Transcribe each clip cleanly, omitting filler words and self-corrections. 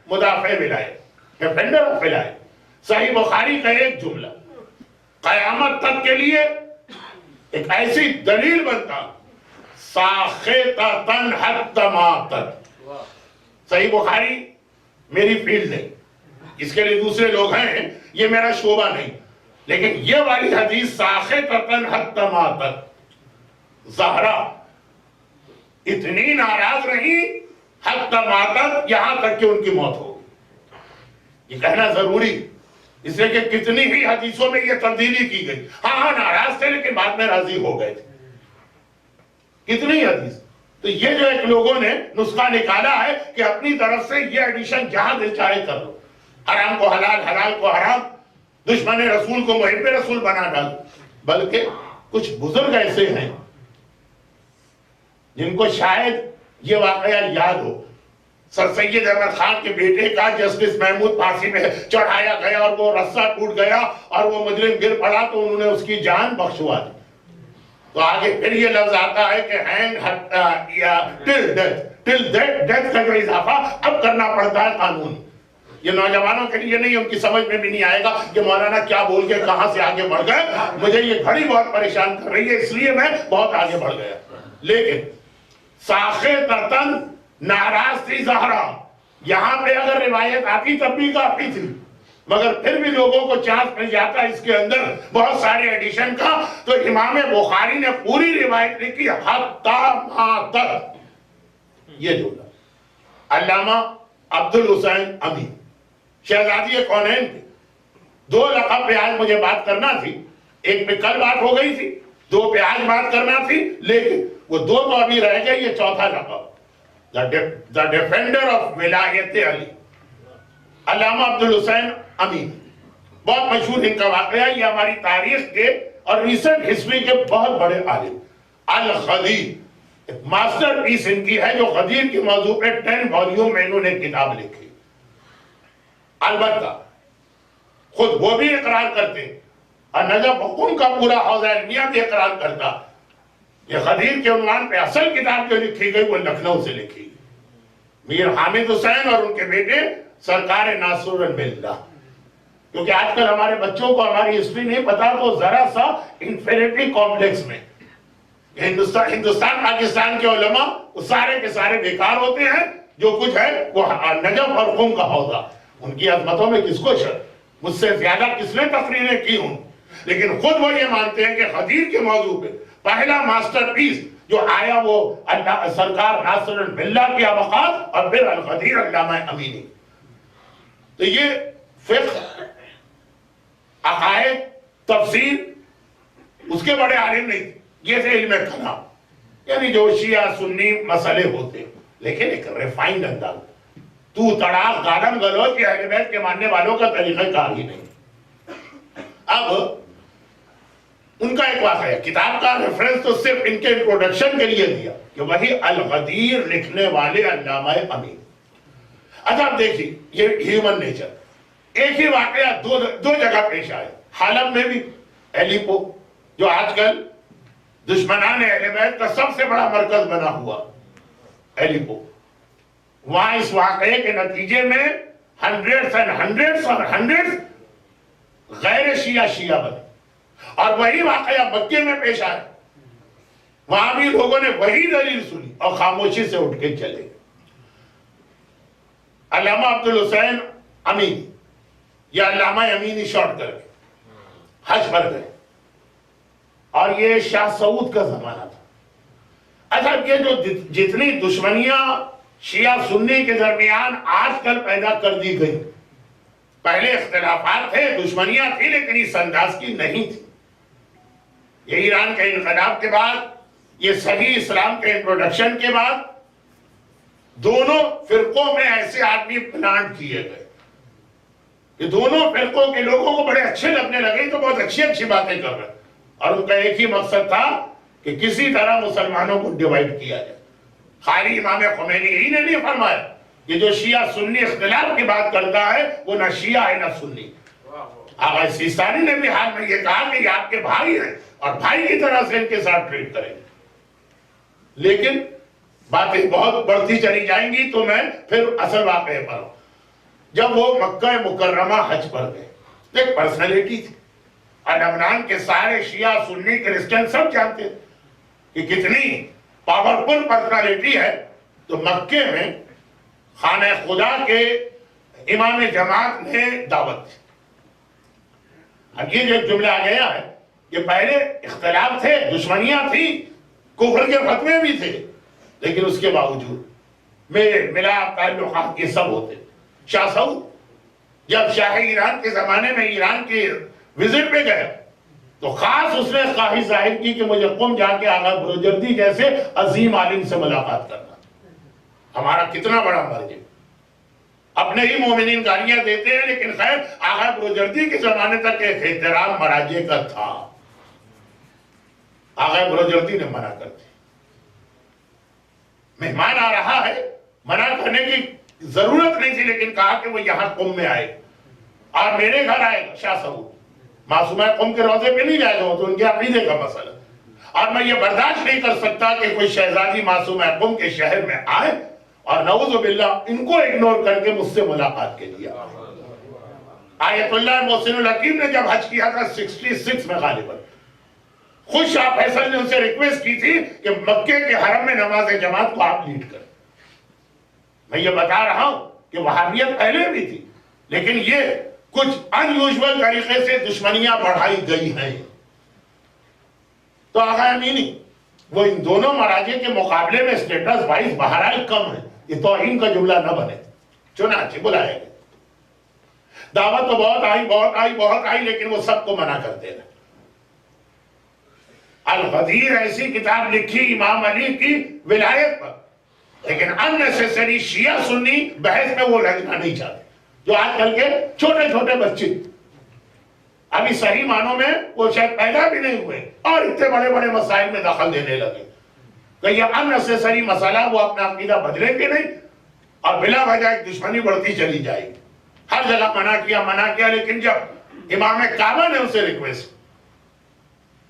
مدافع ولایت، defender of ولایت۔ صحیح بخاری کا ایک جملہ قیامت تک کے لیے ایک ایسی دلیل بنتا، ساخطۃ حتی ماتت۔ صحیح بخاری میری فیلڈ نہیں، اس کے لیے دوسرے لوگ ہیں، یہ میرا شعبہ نہیں، لیکن یہ والی حدیث ساخطۃ حتی ماتت، زہرا اتنی ناراض رہی حتی ماتت، یہاں تک کہ ان کی موت ہو گئی۔ یہ کہنا ضروری، اس لیے کہ کتنی ہی حدیثوں میں یہ تبدیلی کی گئی، ہاں ناراض تھے لیکن بعد میں راضی ہو گئے تھے، کتنی حدیث۔ تو یہ جو ایک لوگوں نے نسخہ نکالا ہے کہ اپنی طرف سے یہ ایڈیشن جہاں دل چاہے کر لو، حرام کو حلال، حلال کو حرام، دشمن رسول کو محب رسول بنا ڈال۔ بلکہ کچھ بزرگ ایسے ہیں جن کو شاید یہ واقعہ یاد ہو، سر سید احمد خان کے بیٹے کا جسٹس محمود پھانسی میں چڑھایا گیا اور وہ رسہ ٹوٹ گیا اور وہ مجرم گر پڑا تو انہوں نے اس کی جان بخشوا دی۔ تو آگے پھر یہ لفظ آتا ہے کہ ٹل ڈیتھ کا جو اضافہ اب کرنا پڑتا ہے قانون۔ یہ نوجوانوں کے لیے نہیں، ان کی سمجھ میں بھی نہیں آئے گا کہ مولانا کیا بول کے کہاں سے آگے بڑھ گئے۔ مجھے یہ گھڑی بہت پریشان کر رہی ہے، اس لیے میں بہت آگے بڑھ گیا۔ لیکن ساخطۃ ناراض تھی زہرا، یہاں پہ اگر روایت آتی تب بھی کافی تھی، مگر پھر بھی لوگوں کو چانس مل جاتا اس کے اندر بہت سارے ایڈیشن کا۔ تو امام بخاری نے پوری روایت لکھی حتی ماتت، یہ جملہ۔ علامہ عبدالحسین امین شہزادی کونین کے دو لقب پہ آج مجھے بات کرنا تھی، ایک پہ کل بات ہو گئی تھی، دو پہ آج بات کرنا تھی، لیکن وہ دو تو ابھی رہ گئے، یہ چوتھا لقب، the defender of ولایت علی، علامہ عبدالحسین امین۔ بہت مشہور ان کا واقعہ، یہ ہماری تاریخ کے اور ریسنٹ ہسٹری کے بہت بڑے عالم۔ الغدیر ماسٹر پیس ان کی ہے، جو غدیر کے موضوع پہ 10 والیوم میں انہوں نے کتاب لکھی۔ البتہ خود وہ بھی اقرار کرتے اور نجف حکم کا پورا حوزہ علمیہ بھی اقرار کرتا، یہ غدیر کے عنوان پہ اصل کتاب جو لکھی گئی وہ لکھنؤ سے لکھی گئی، میر حامد حسین اور ان کے بیٹے سرکار ناصر الملہ۔ کیونکہ آج کل ہمارے بچوں کو ہماری ہسٹری نہیں پتا تو ذرا سا انفیریٹی کمپلیکس میں ہندوستان پاکستان کے علماء وہ سارے کے سارے بیکار ہوتے ہیں، جو کچھ ہے وہ نجف اور قم کا حوزہ، ان کی عظمتوں میں کس کو شک، مجھ سے زیادہ کس نے تقریریں کی ہوں، لیکن خود وہ یہ مانتے ہیں کہ غدیر کے موضوع پہ پہلا ماسٹر پیس جو آیا وہ سرکار ناصر الملہ کی ابقات اور پھر الغدیر علامہ امینی۔ تو یہ فقہ، عقائد، تفسیر اس کے بڑے عالم نہیں تھے، یہ تھے علم کلام، یعنی جو شیعہ سنی مسئلے ہوتے، لیکن ایک ریفائنڈ انداز، تو تڑاک گالم گلوچ یہ اہل بیت کے ماننے والوں کا طریقہ کار ہی نہیں۔ اب ان کا ایک واقعہ ہے، کتاب کا ریفرنس تو صرف ان کے انٹروڈکشن کے لیے دیا کہ وہی الغدیر لکھنے والے علامہ امین۔ اچھا اب دیکھیے یہ ہیومن نیچر، ایک ہی واقعہ دو جگہ پیش آئے، حلب میں بھی، ایلیپو جو آج کل دشمنان اہل بیت کا سب سے بڑا مرکز بنا ہوا ایلیپو، وہاں اس واقعے کے نتیجے میں ہنڈریڈز اور ہنڈریڈز غیر شیعہ بنے، اور وہی واقعہ مکے میں پیش آیا، وہاں بھی لوگوں نے وہی دلیل سنی اور خاموشی سے اٹھ کے چلے۔ علامہ عبدالحسین امینی یا علامہ امینی شارٹ کر کے حج پر گئے، اور یہ شاہ سعود کا زمانہ تھا۔ اچھا یہ جو جتنی دشمنیاں شیعہ سنی کے درمیان آج کل پیدا کر دی گئی، پہلے اختلافات تھے، دشمنیاں تھی، لیکن اس انداز کی نہیں تھی۔ یہ ایران کے انقلاب کے بعد، یہ صحیح اسلام کے انٹروڈکشن کے بعد دونوں فرقوں میں ایسے آدمی پلانٹ کیے گئے کہ دونوں فرقوں کے لوگوں کو بڑے اچھے لگنے لگے، تو بہت اچھی باتیں کر رہے، اور ان کا ایک ہی مقصد تھا کہ کسی طرح مسلمانوں کو ڈیوائیڈ کیا جائے۔ خالی امام خمینی ہی نے نہیں فرمایا کہ جو شیعہ سنی اختلاف کی بات کرتا ہے وہ نہ شیعہ ہے نہ سنی۔ آغا سیستانی نے بھی حال میں یہ کہا کہ یہ آپ کے بھائی ہیں اور بھائی کی طرح سے ان کے ساتھ ٹریٹ کریں گے۔ لیکن باتیں بہت بڑھتی چلی جائیں گی تو میں پھر اصل واقعے پر ہوں۔ جب وہ مکہ مکرمہ حج پر گئے، ایک پرسنالٹی تھی، اور لبنان کے سارے شیعہ سنی کرسچن سب جانتے کہ کتنی پاورفل پرسنالٹی ہے. تو مکے میں خانہ خدا کے امام جماعت نے دعوت دی. اب یہ جو جملہ آ گیا ہے، یہ پہلے اختلاف تھے، دشمنیاں تھی، کفر کے فتوے بھی تھے، لیکن اس کے باوجود میل ملاپ تعلقات یہ سب ہوتے. شاہ سعود جب شاہ ایران کے زمانے میں ایران کی وزٹ پہ گیا تو خاص اس نے خواہش ظاہر کی کہ مجھے قم جا کے آغا بروجردی جیسے عظیم عالم سے ملاقات کرنا. ہمارا کتنا بڑا مرج ہے، اپنے ہی مومنین گالیاں دیتے ہیں، لیکن خیر آغا بروجردی کے زمانے تک ایک احترام مراجع کا تھا. آغا بروجردی نے منع کر دی. مہمان آ رہا ہے، منع کرنے کی ضرورت نہیں تھی، لیکن کہا کہ وہ یہاں قم میں آئے اور میرے گھر آئے گا. شاہ سعود معصومہ قم کے روضے پہ نہیں جائے گا، تو ان کے عقیدے کا مسئلہ، اور میں یہ برداشت نہیں کر سکتا کہ کوئی شہزادی معصومہ قم کے شہر میں آئے اور نعوذ باللہ ان کو اگنور کر کے مجھ سے ملاقات کے لیے آئے. آیت اللہ محسن الحکیم نے جب حج کیا تھا 66 میں غالباً، خود شاہ فیصل نے ان سے ریکویسٹ کی تھی کہ مکے کے حرم میں نماز جماعت کو آپ لیڈ کریں. میں یہ بتا رہا ہوں کہ وہابیت پہلے بھی تھی، لیکن یہ کچھ ان یوزول طریقے سے دشمنیاں بڑھائی گئی ہیں. تو آغا امینی وہ ان دونوں مراجع کے مقابلے میں سٹیٹس وائز بہرحال کم ہے. یہ توہین کا جملہ نہ بنے. چنانچہ بلائے گئے، دعوت تو بہت آئی، لیکن وہ سب کو منع کرتے رہے. الغدیر ایسی کتاب لکھی امام علی کی ولایت پر، لیکن unnecessary شیعہ سنی بحث میں وہ لگنا نہیں چاہتے. جو آج کل کے چھوٹے چھوٹے بچے ابھی صحیح معنوں میں وہ شاید پیدا بھی نہیں ہوئے اور اتنے بڑے بڑے مسائل میں دخل دینے لگے. کہ یہ unnecessary مسئلہ وہ اپنا عقیدہ بدلیں گے نہیں اور بلا وجہ ایک دشمنی بڑھتی چلی جائے گی. ہر جگہ منع کیا، لیکن جب امام کعبہ نے ان سے ریکویسٹ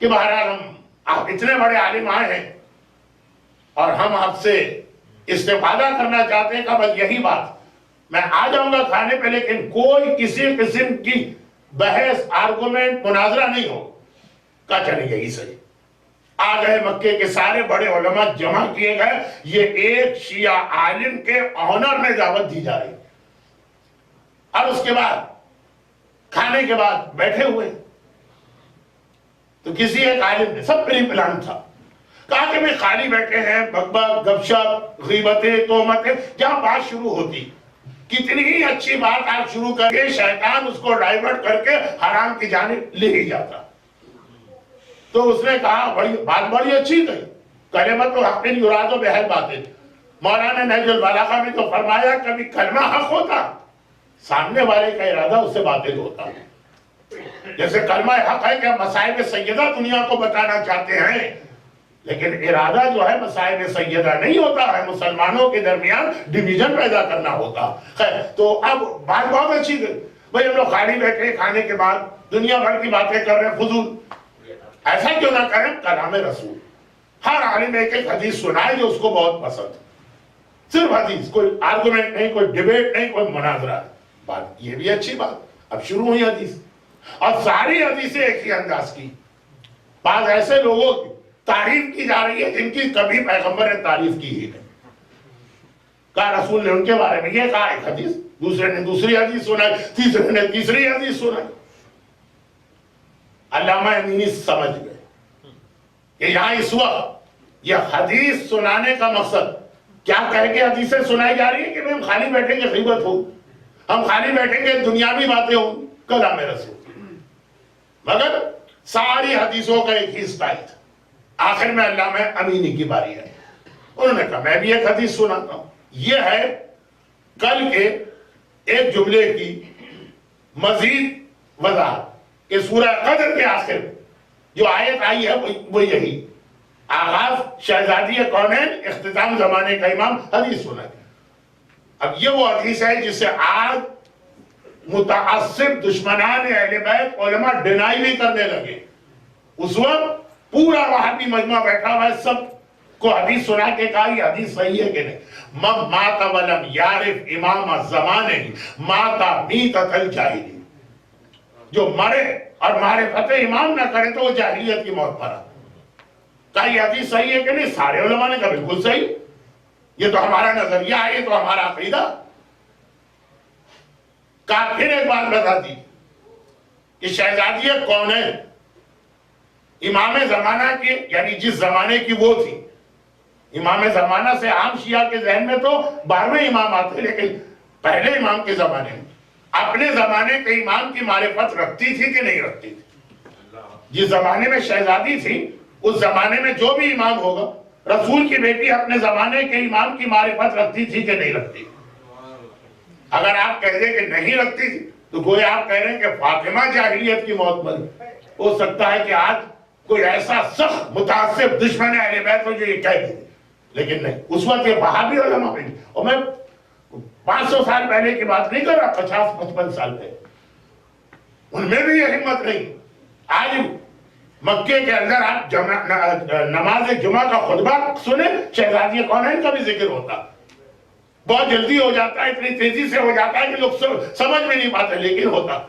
کہ بہرحال آپ اتنے بڑے عالم آئے ہیں اور ہم آپ سے استفادہ کرنا چاہتے ہیں، کہ بس یہی بات، میں آ جاؤں گا کھانے پہ، لیکن کوئی کسی قسم کی بحث آرگومنٹ مناظرہ نہیں ہو. کہا چلے یہی صحیح. آ گئے، مکے کے سارے بڑے علماء جمع کیے گئے. یہ ایک شیعہ عالم کے آنر میں دعوت دی جا رہی، اور اس کے بعد کھانے کے بعد بیٹھے ہوئے تو کسی ایک عالم نے، سب پری پلان تھا، کہا کہ میں خالی بیٹھے ہیں، بکبک گپ شپ غیبتیں تہمتیں جہاں بات شروع ہوتی، کتنی ہی اچھی بات آپ شروع کر کے شیطان اس کو ڈائیورٹ کر کے حرام کی جانب لے ہی جاتا. تو اس نے کہا بات بڑی اچھی کہی، کلمۃ حق یراد بہل باطل. مولانا نہج البلاغہ میں تو فرمایا کبھی کلمہ حق ہوتا، سامنے والے کا ارادہ اس سے باطل ہوتا. جیسے کلمہ حق ہے کہ ہم مصائب سیدہ دنیا کو بتانا چاہتے ہیں، لیکن ارادہ جو ہے مصائب سیدہ نہیں ہوتا ہے، مسلمانوں کے درمیان ڈیویژن پیدا کرنا ہوتا. خیر، تو اب بات بہت اچھی گئی. بھئی ہم لوگ خالی بیٹھے کھانے کے بعد دنیا بھر کی باتیں کر رہے ہیں فضول. ایسا کیوں نہ کریں، کلام رسول. ہر عالم ایک ایک حدیث سنائے جو اس کو بہت پسند، صرف حدیث، کوئی آرگومنٹ نہیں، کوئی ڈیبیٹ نہیں، کوئی مناظرہ. بات یہ بھی اچھی بات. اب شروع ہوئی حدیث، اور ساری حدیثیں ایک ہی انداز کی. بعض ایسے لوگوں کی تعریف کی جا رہی ہے جن کی کبھی پیغمبر نے تعریف کی ہی نہیں. کہا رسول نے ان کے بارے میں یہ کہا ایک حدیث، دوسرے نے دوسری حدیث سنائی، تیسرے نے تیسری حدیث سنائی. علامہ امینی سمجھ گئے کہ یہاں اس وقت یہ حدیث سنانے کا مقصد کیا کہہ کے حدیثیں سنائی جا رہی ہے کہ ہم خالی بیٹھیں گے غیبت ہو، ہم خالی بیٹھیں گے دنیاوی باتیں ہوں، کلام رسول. مگر ساری حدیثوں کا ایک ہی سٹائل تھا. آخر میں علامہ امینی کی باری ہے. انہوں نے کہا میں بھی ایک حدیث سناتا ہوں. یہ ہے کل کے ایک جملے کی مزید وضاحت کہ سورہ قدر کے آخر جو آیت آئی ہے وہ یہی، آغاز شہزادی کونین، اختتام زمانے کا امام، حدیث سنا. اب یہ وہ حدیث ہے جسے آج متعصب دشمنان اہل بیت علماء ڈینائی بھی کرنے لگے. اس وقت پورا وہابی مجمع بیٹھا ہوا ہے، سب کو حدیث سنا کے کہا یہ حدیث صحیح ہے کہ نہیں؟ من مات ولم یعرف امام الزمانے ماتا میتۃ الجاہلی، جو مرے اور معرفت امام نہ کرے تو وہ جاہلیت کی موت مرا۔ کہا یہ حدیث صحیح ہے کہ نہیں؟ سارے علماء نے کہا بالکل صحیح، یہ تو ہمارا نظریہ ہے، یہ تو ہمارا عقیدہ۔ کہا پھر ایک بات بتا دی کہ شہزادیہ کون ہے؟ امام زمانہ کی، یعنی جس زمانے کی وہ تھی۔ امام زمانہ سے عام شیعہ کے ذہن میں تو 12ویں امام آتے، لیکن پہلے امام کے زمانے میں اپنے زمانے کے امام کی معرفت رکھتی تھی کہ نہیں رکھتی تھی؟ جس زمانے میں شہزادی تھی اس زمانے میں جو بھی امام ہوگا، رسول کی بیٹی اپنے زمانے کے امام کی معرفت رکھتی تھی کہ نہیں رکھتی؟ اگر آپ کہہ دیں کہ نہیں رکھتی تھی تو گویا آپ کہہ رہے ہیں کہ فاطمہ جاہلیت کی موت مری۔ ہو سکتا ہے کہ آج کوئی ایسا سخت متعصب دشمن اہل بیت ہو جو یہ کہہ دے، لیکن نہیں، اس وقت یہ وہابی علماء بھی، اور میں 500 سال پہلے کی بات نہیں کر رہا، 50-55 سال پہلے ان میں بھی یہ ہمت نہیں۔ آج مکے کے اندر آپ نماز جمعہ کا خطبہ سنیں، شہزادی کونین کا بھی ذکر ہوتا، بہت جلدی ہو جاتا ہے، اتنی تیزی سے ہو جاتا ہے کہ لوگ سمجھ میں نہیں پاتے، لیکن ہوتا۔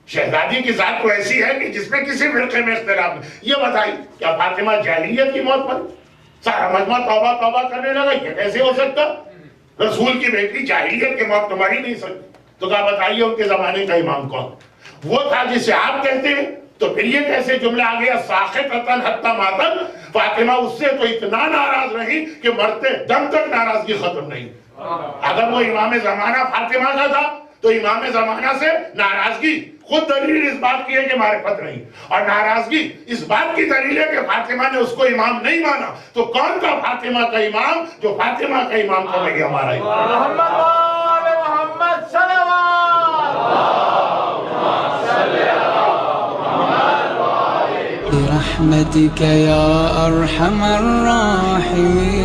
شہزادی کی ذات تو ایسی ہے کہ جس میں کسی فرقے میں اختلاف نہیں۔ یہ بتائی کیا فاطمہ جاہلیت کی موت پر؟ سارا مجمع توبہ توبہ کرنے لگا، یہ کیسے ہو سکتا؟ رسول کی بیٹی جاہلیت کی موت تو مر ہی نہیں سکتی۔ تو کہا بتائیے ان کے زمانے کا امام کون؟ وہ تھا جسے آپ کہتے ہیں، تو پھر یہ کیسے جملہ آ گیا ساخطۃ حتی ماتت؟ فاطمہ اس سے تو اتنا ناراض رہی کہ مرتے دم تک ناراضگی ختم نہیں۔ اگر وہ امام زمانہ فاطمہ کا تھا تو امام زمانہ سے ناراضگی خود دلیل اس بات کی ہے کہ معرفت نہیں، اور ناراضگی اس بات کی دلیل ہے کہ فاطمہ نے اس کو امام نہیں مانا۔ تو کون تھا فاطمہ کا امام؟ جو فاطمہ کا امام تھا وہی ہمارا امام۔ محمد برحمتك يا أرحم الراحمين،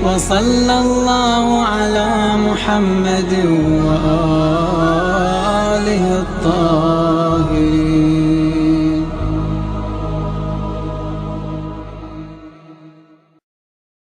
وصلى الله على محمد وآله الطاهرين۔